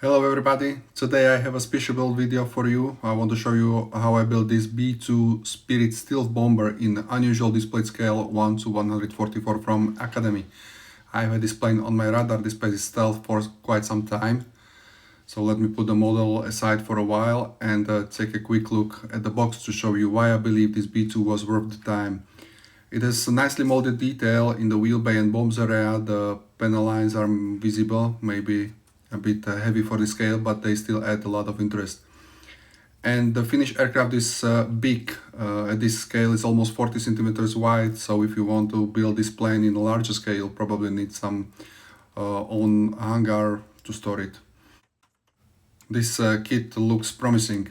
Hello everybody, today I have a special build video for you. I want to show you how I built this B-2 Spirit stealth bomber in unusual display scale 1 to 144 from Academy. I've had this plane on my radar display stealth for quite some time. So let me put the model aside for a while and take a quick look at the box to show you why I believe this B-2 was worth the time. It has a nicely molded detail in the wheel bay and bombs area. The panel lines are visible, maybe a bit heavy for the scale, but they still add a lot of interest. And the finished aircraft is big. At this scale it's almost 40 centimeters wide, so if you want to build this plane in a larger scale, probably need some own hangar to store it. This kit looks promising.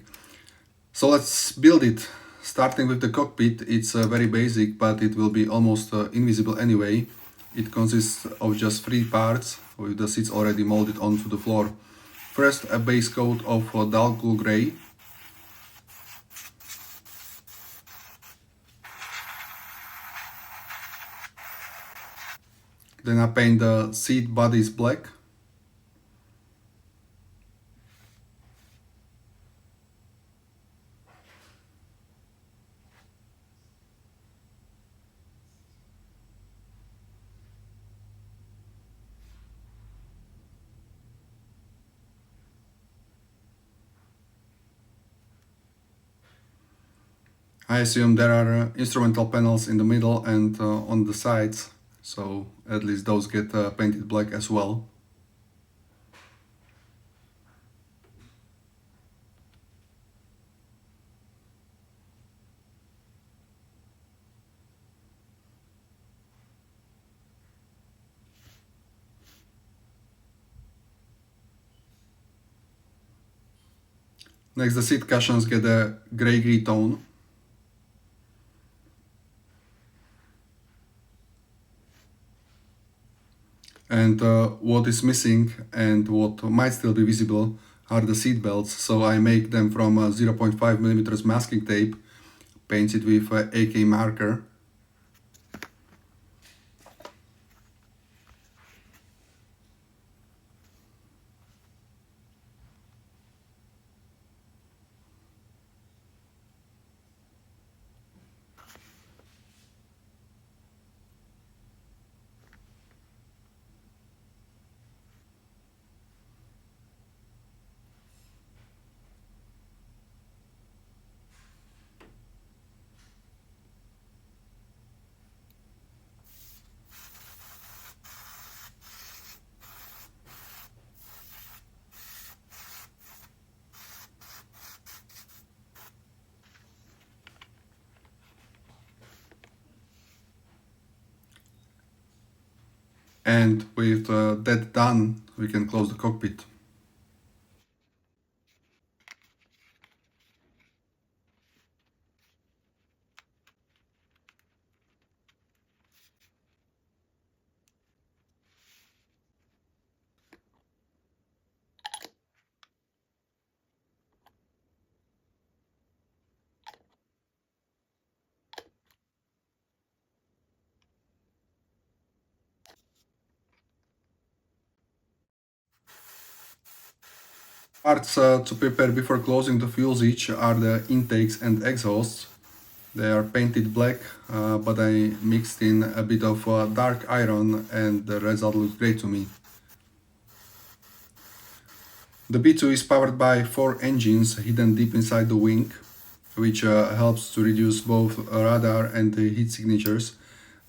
So let's build it. Starting with the cockpit, it's very basic, but it will be almost invisible anyway. It consists of just 3 parts, with the seats already molded onto the floor. First, a base coat of dull cool gray. Then I paint the seat bodies black. I assume there are instrumental panels in the middle and on the sides, so at least those get painted black as well. Next, the seat cushions get a grey tone. And what is missing and what might still be visible are the seat belts, so I make them from 0.5mm masking tape, paint it with AK marker. And with that done, we can close the cockpit. Parts to prepare before closing the fuels each are the intakes and exhausts. They are painted black, but I mixed in a bit of dark iron and the result looks great to me. The B-2 is powered by 4 engines hidden deep inside the wing, which helps to reduce both radar and heat signatures.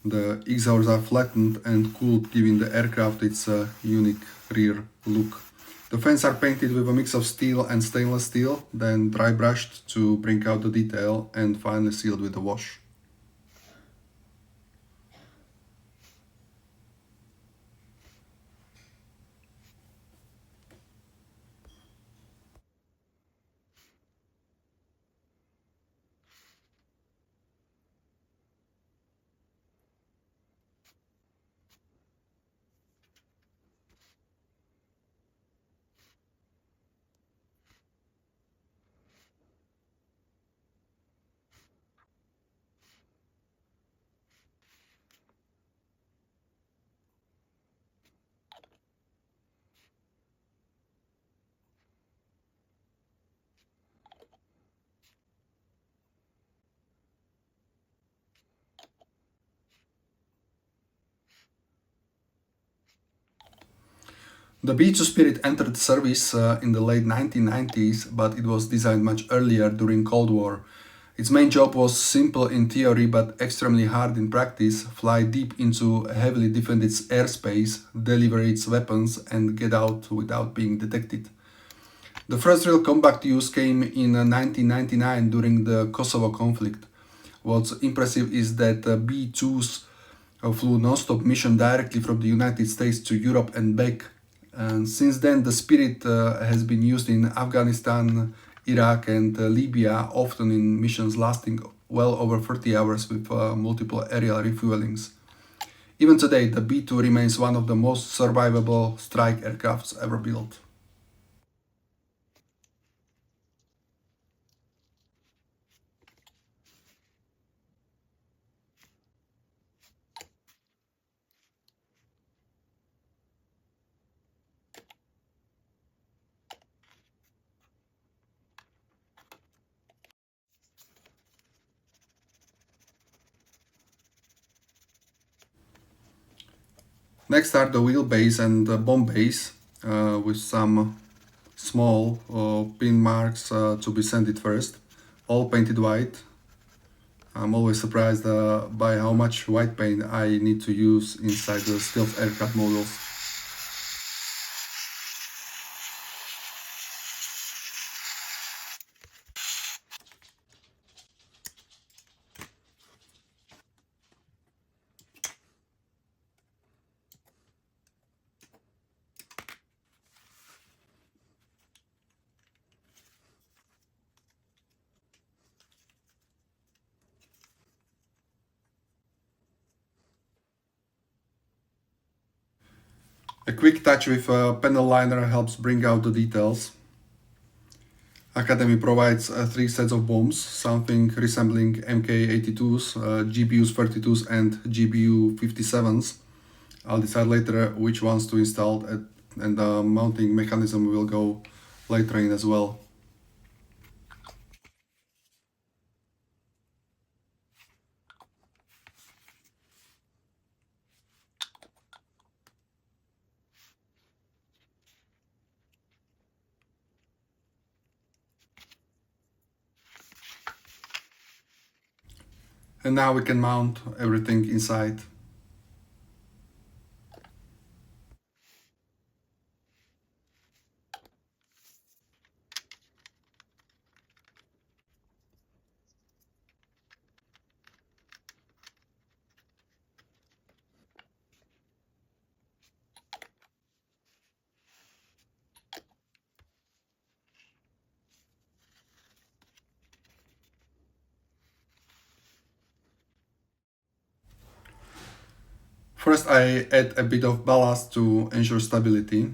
The exhausts are flattened and cooled, giving the aircraft its unique rear look. The fans are painted with a mix of steel and stainless steel, then dry brushed to bring out the detail and finally sealed with a wash. The B-2 Spirit entered service in the late 1990s, but it was designed much earlier during Cold War. Its main job was simple in theory but extremely hard in practice: fly deep into heavily defended airspace, deliver its weapons, and get out without being detected. The first real combat use came in 1999 during the Kosovo conflict. What's impressive is that B-2s flew non-stop mission directly from the United States to Europe and back. And since then, the Spirit has been used in Afghanistan, Iraq, and Libya, often in missions lasting well over 30 hours with multiple aerial refuelings. Even today, the B-2 remains one of the most survivable strike aircrafts ever built. Next are the wheelbase and the bomb base with some small pin marks to be sanded first, all painted white. I'm always surprised by how much white paint I need to use inside the stealth aircraft models. A quick touch with a panel liner helps bring out the details. Academy provides three sets of bombs, something resembling Mk-82s, GBU-32s and GBU-57s. I'll decide later which ones to install, and the mounting mechanism will go later in as well. And now we can mount everything inside. First, I add a bit of ballast to ensure stability.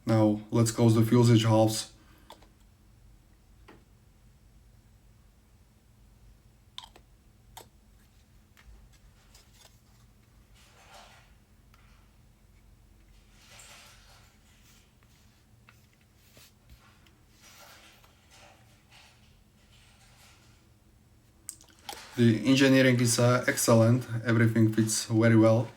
Now let's close the fuselage halves. The engineering is excellent, everything fits very well.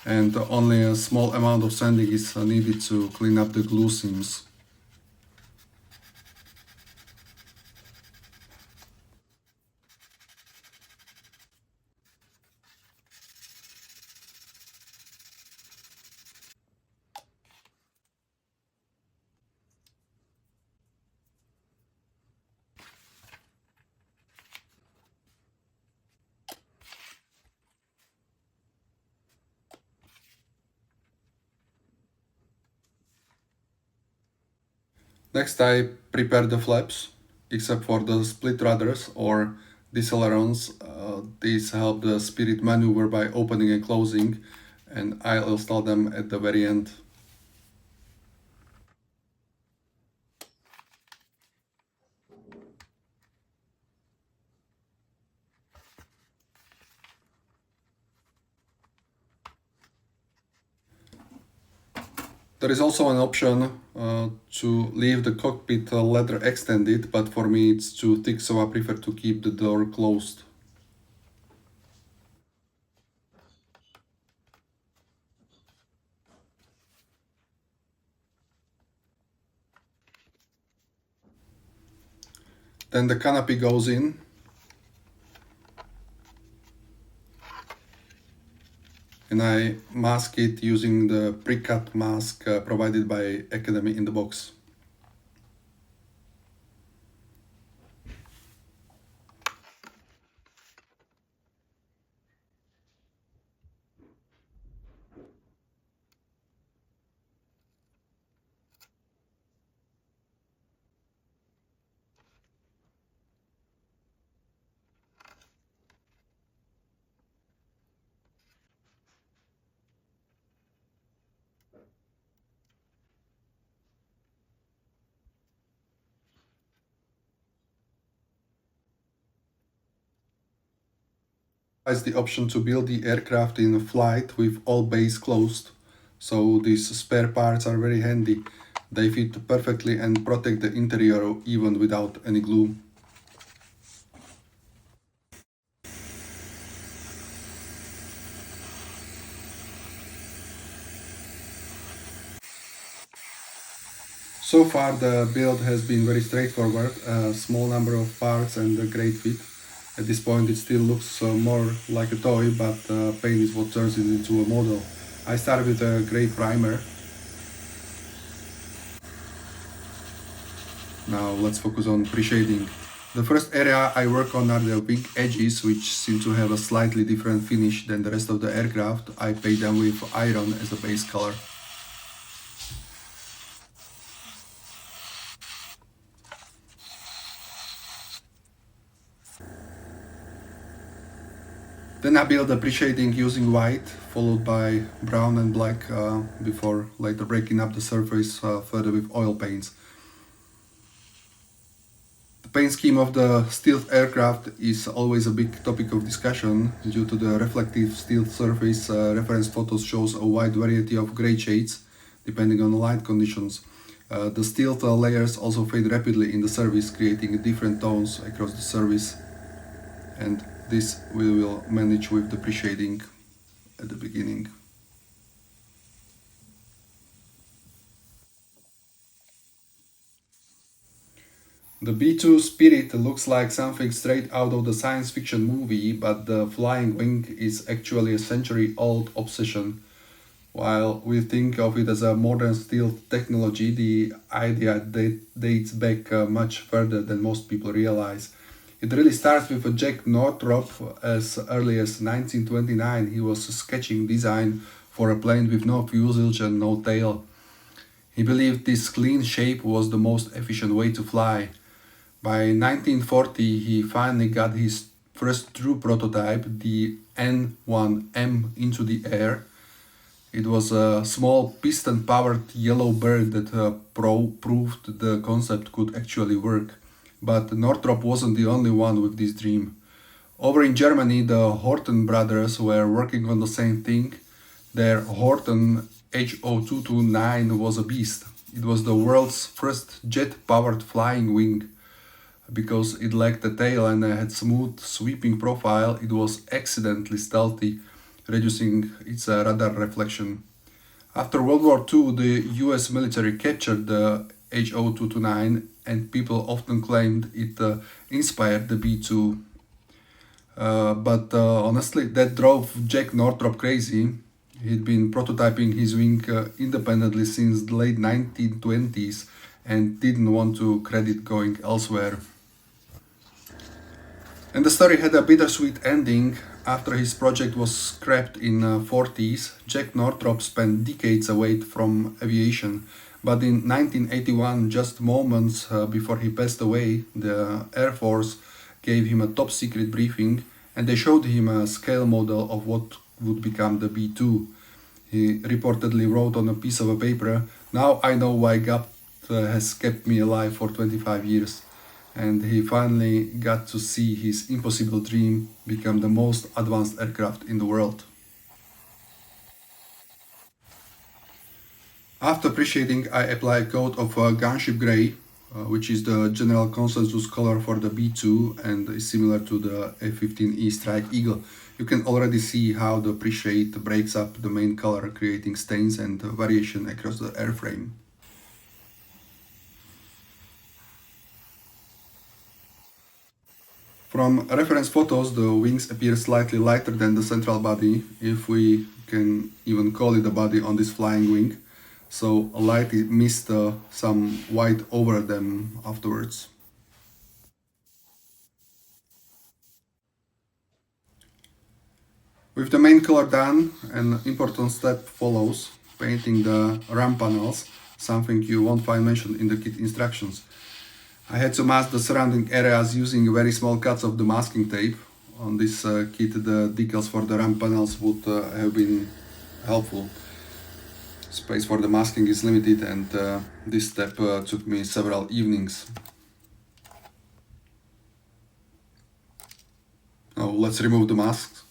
And only a small amount of sanding is needed to clean up the glue seams. Next I prepare the flaps, except for the split rudders or these ailerons. These help the Spirit maneuver by opening and closing, and I'll install them at the very end. There is also an option to leave the cockpit leather extended, but for me it's too thick, so I prefer to keep the door closed. Then the canopy goes in. And I mask it using the pre-cut mask provided by Academy in the box. Has the option to build the aircraft in flight with all bays closed, so these spare parts are very handy. They fit perfectly and protect the interior even without any glue. So far the build has been very straightforward, a small number of parts and a great fit. At this point it still looks more like a toy, but paint is what turns it into a model. I start with a grey primer. Now let's focus on pre-shading. The first area I work on are the wing edges, which seem to have a slightly different finish than the rest of the aircraft. I paint them with iron as a base color. Then I build the pre-shading using white, followed by brown and black, before later breaking up the surface further with oil paints. The paint scheme of the stealth aircraft is always a big topic of discussion. Due to the reflective stealth surface, reference photos shows a wide variety of gray shades, depending on the light conditions. The stealth layers also fade rapidly in the service, creating different tones across the service, and this we will manage with the pre-shading at the beginning. The B-2 Spirit looks like something straight out of the science fiction movie, but the flying wing is actually a century-old obsession. While we think of it as a modern stealth technology, the idea dates back much further than most people realize. It really starts with Jack Northrop. As early as 1929, he was sketching design for a plane with no fuselage and no tail. He believed this clean shape was the most efficient way to fly. By 1940, he finally got his first true prototype, the N1M, into the air. It was a small piston-powered yellow bird that proved the concept could actually work. But Northrop wasn't the only one with this dream. Over in Germany, the Horten brothers were working on the same thing. Their Horten HO229 was a beast. It was the world's first jet-powered flying wing. Because it lacked a tail and had smooth, sweeping profile, it was accidentally stealthy, reducing its radar reflection. After World War II, the US military captured the HO229, and people often claimed it inspired the B-2. But honestly, that drove Jack Northrop crazy. He'd been prototyping his wing independently since the late 1920s and didn't want to credit going elsewhere. And the story had a bittersweet ending. After his project was scrapped in the 40s, Jack Northrop spent decades away from aviation. But in 1981, just moments before he passed away, the Air Force gave him a top secret briefing, and they showed him a scale model of what would become the B-2. He reportedly wrote on a piece of a paper, "Now I know why God has kept me alive for 25 years." And he finally got to see his impossible dream become the most advanced aircraft in the world. After Preshading, I apply a coat of Gunship Grey, which is the general consensus color for the B-2 and is similar to the F-15E Strike Eagle. You can already see how the pre-shade breaks up the main color, creating stains and variation across the airframe. From reference photos, the wings appear slightly lighter than the central body, if we can even call it a body on this flying wing. So a light mist some white over them afterwards. With the main color done, an important step follows, painting the RAM panels, something you won't find mentioned in the kit instructions. I had to mask the surrounding areas using very small cuts of the masking tape. On this kit, the decals for the RAM panels would have been helpful. Space for the masking is limited, and this step took me several evenings. Now let's remove the masks.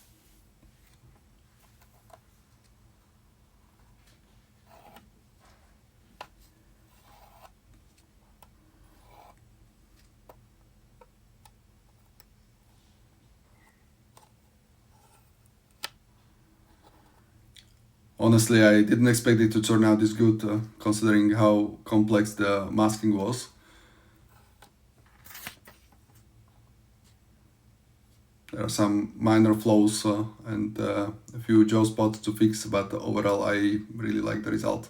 Honestly, I didn't expect it to turn out this good, considering how complex the masking was. There are some minor flaws and a few jaw spots to fix, but overall I really like the result.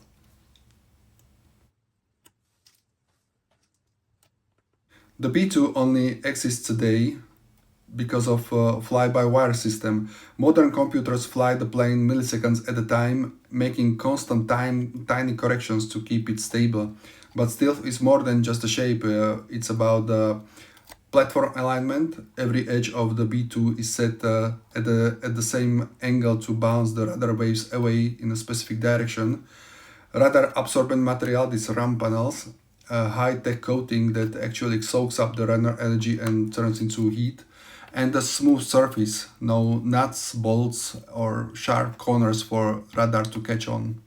The B-2 only exists today because of fly-by-wire system. Modern computers fly the plane milliseconds at a time, making constant tiny corrections to keep it stable. But still, it's more than just a shape. It's about the platform alignment. Every edge of the B-2 is set at the same angle to bounce the radar waves away in a specific direction. Radar absorbent material, these RAM panels, a high-tech coating that actually soaks up the radar energy and turns into heat, and a smooth surface, no nuts, bolts, or sharp corners for radar to catch on.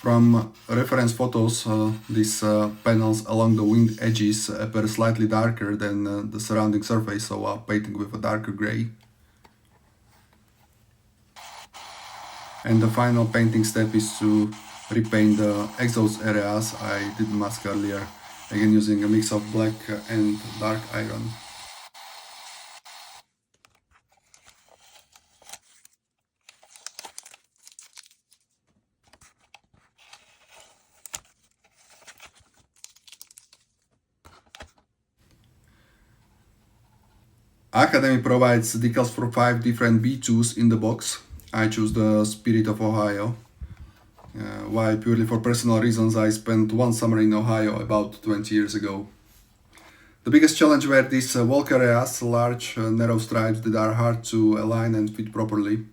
From reference photos, these panels along the wing edges appear slightly darker than the surrounding surface, so painting with a darker gray. And the final painting step is to repaint the exhaust areas I did mask earlier, again using a mix of black and dark iron. Academy provides decals for 5 different B2s in the box. I choose the Spirit of Ohio. Why? Purely for personal reasons. I spent one summer in Ohio about 20 years ago. The biggest challenge were these walk areas, large narrow stripes that are hard to align and fit properly.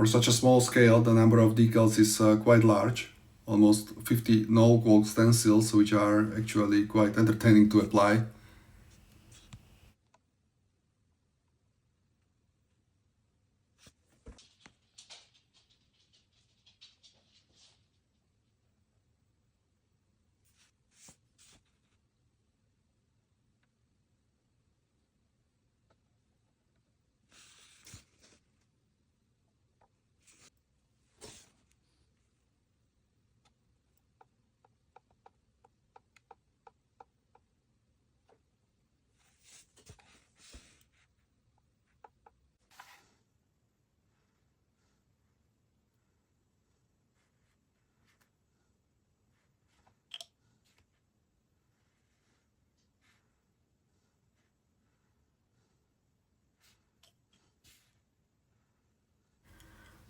For such a small scale, the number of decals is quite large, almost 50 no-gold stencils, which are actually quite entertaining to apply.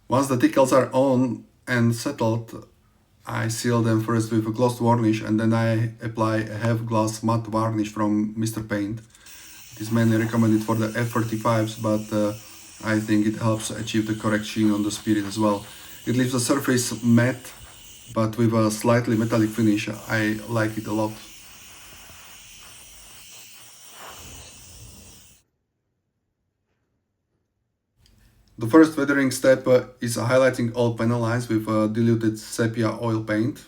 Once the decals are on and settled, I seal them first with a gloss varnish and then I apply a half glass matte varnish from Mr. Paint. It is mainly recommended for the F-35s, but I think it helps achieve the correct sheen on the Spirit as well. It leaves the surface matte, but with a slightly metallic finish. I like it a lot. The first weathering step is highlighting all panel lines with diluted sepia oil paint.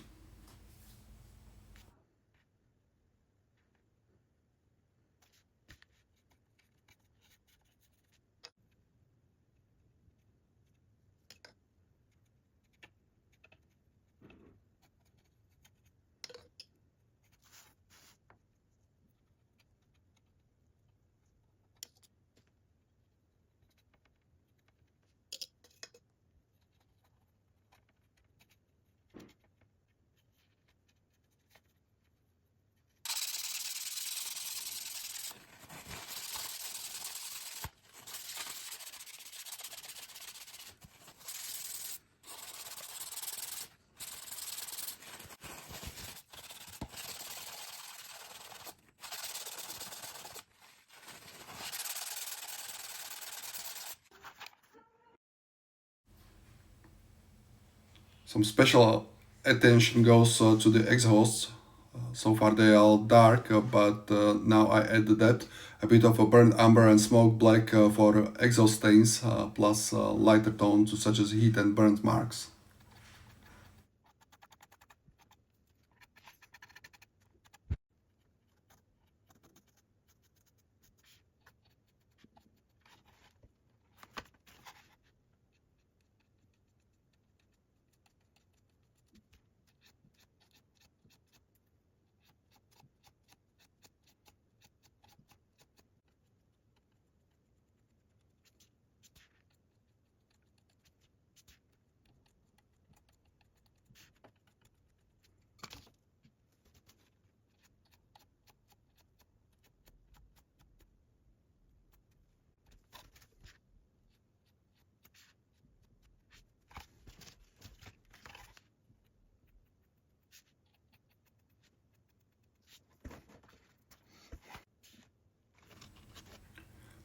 Some special attention goes to the exhausts. So far they are dark, but now I add the depth, a bit of a burnt umber and smoke black for exhaust stains, plus lighter tones such as heat and burnt marks.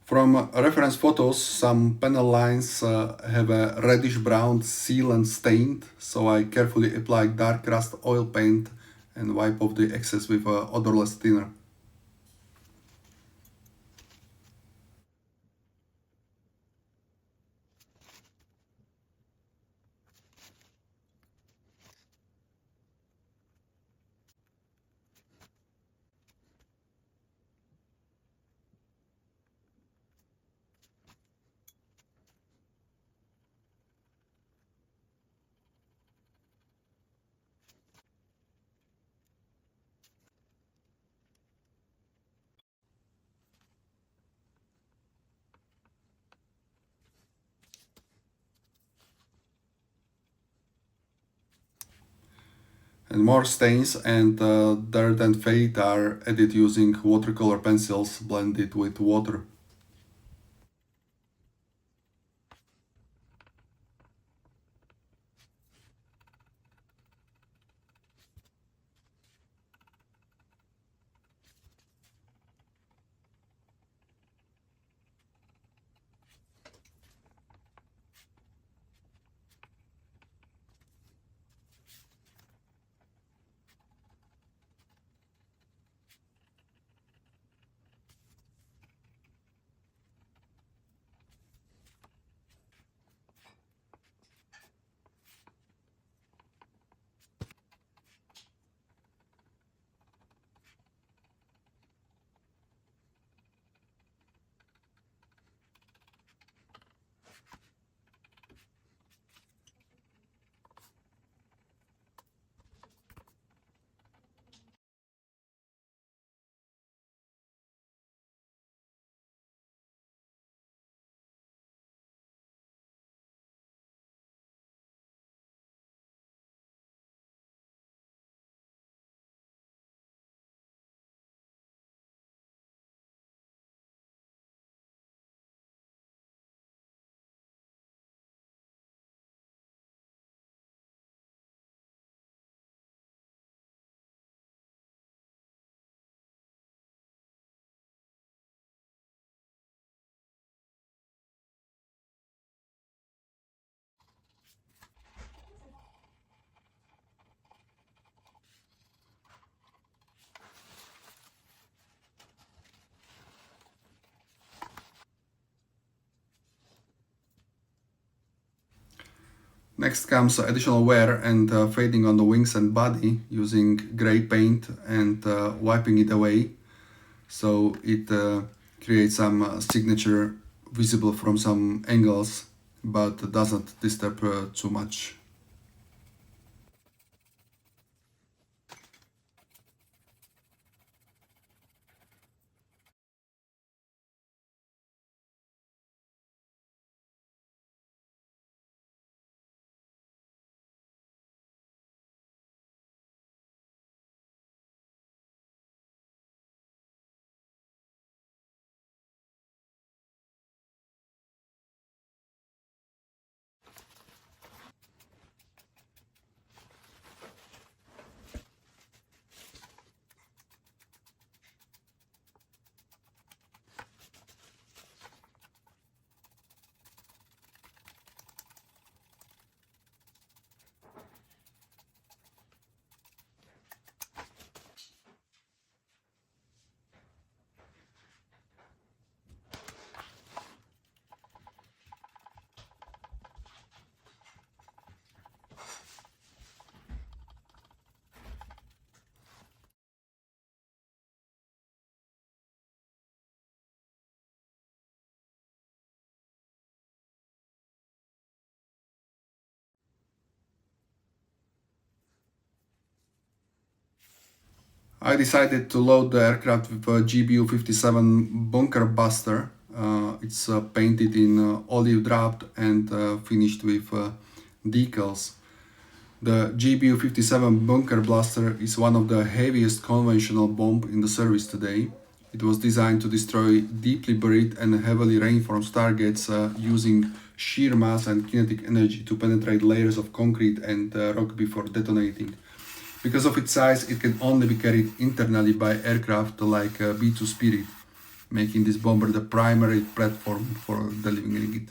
From reference photos, some panel lines have a reddish-brown sealant stained, so I carefully apply dark rust oil paint and wipe off the excess with a odorless thinner. And more stains and dirt and fade are added using watercolor pencils blended with water. Next comes additional wear and fading on the wings and body using gray paint and wiping it away, so it creates some signature visible from some angles but doesn't disturb too much. I decided to load the aircraft with a GBU-57 Bunker Buster. It's painted in olive drab and finished with decals. The GBU-57 Bunker Buster is one of the heaviest conventional bomb in the service today. It was designed to destroy deeply buried and heavily reinforced targets using sheer mass and kinetic energy to penetrate layers of concrete and rock before detonating. Because of its size, it can only be carried internally by aircraft like B-2 Spirit, making this bomber the primary platform for delivering it.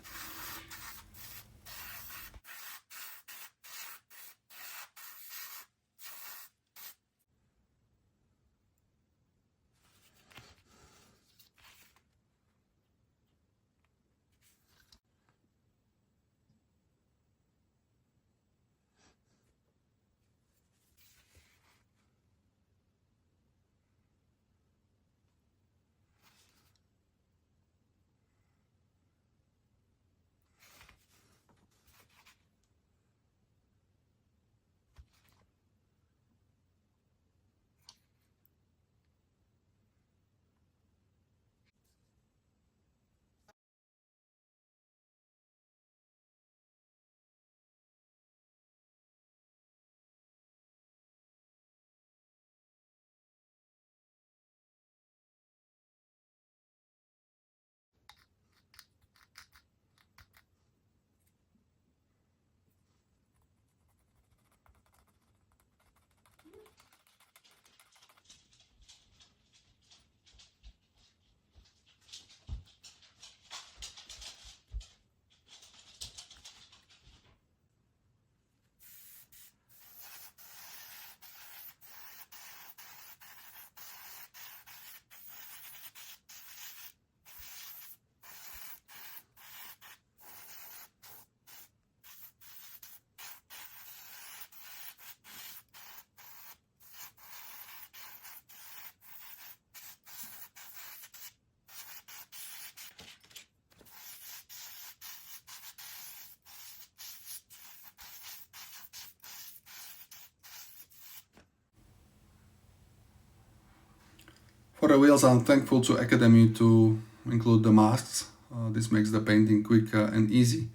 For the wheels, I'm thankful to Academy to include the masks. This makes the painting quick and easy.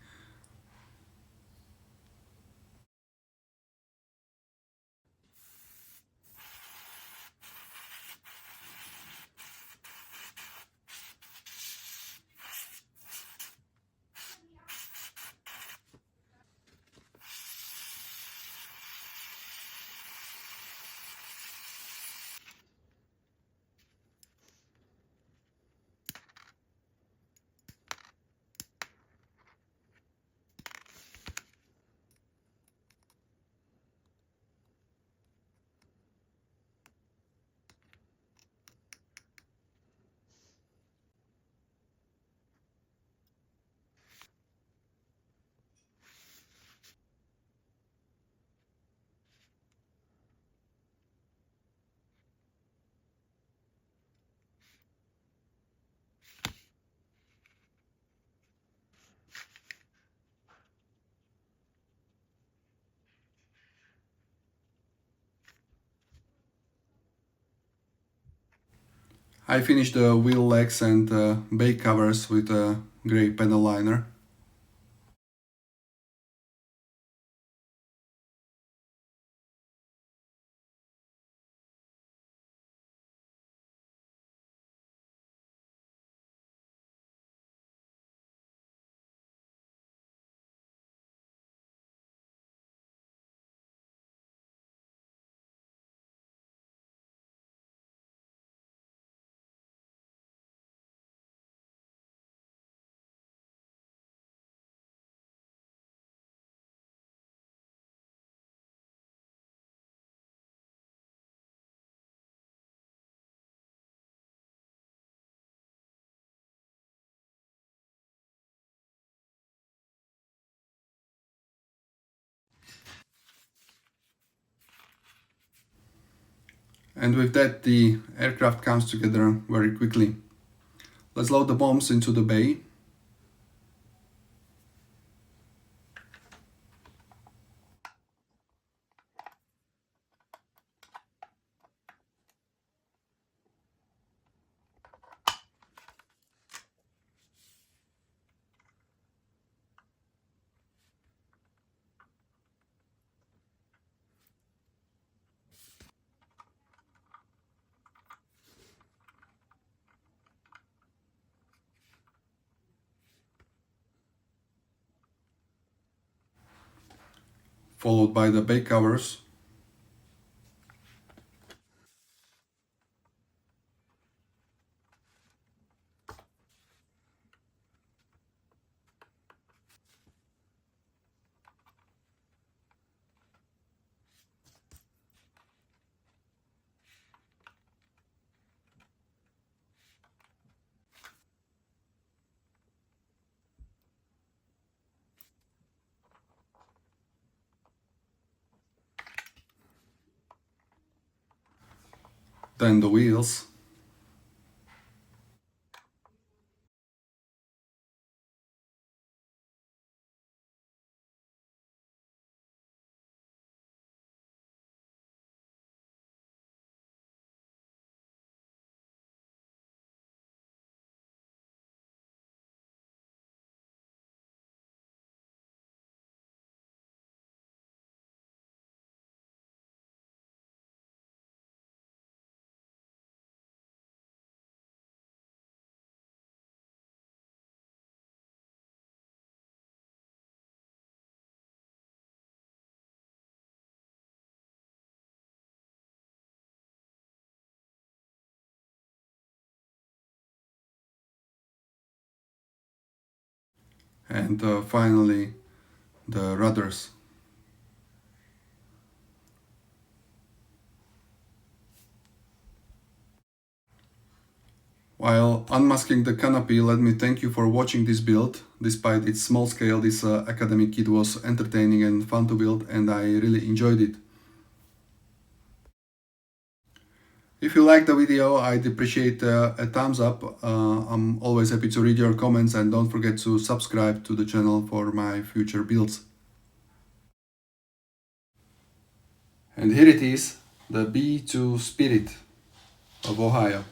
I finished the wheel legs and bake covers with a grey panel liner. And with that, the aircraft comes together very quickly. Let's load the bombs into the bay. Followed by the bake covers. Then the wheels. And finally the rudders. While unmasking the canopy, let me thank you for watching this build. Despite its small scale, this academic kit was entertaining and fun to build, and I really enjoyed it. If you liked the video, I'd appreciate a thumbs up. I'm always happy to read your comments, and don't forget to subscribe to the channel for my future builds. And here it is, the B-2 Spirit of Ohio.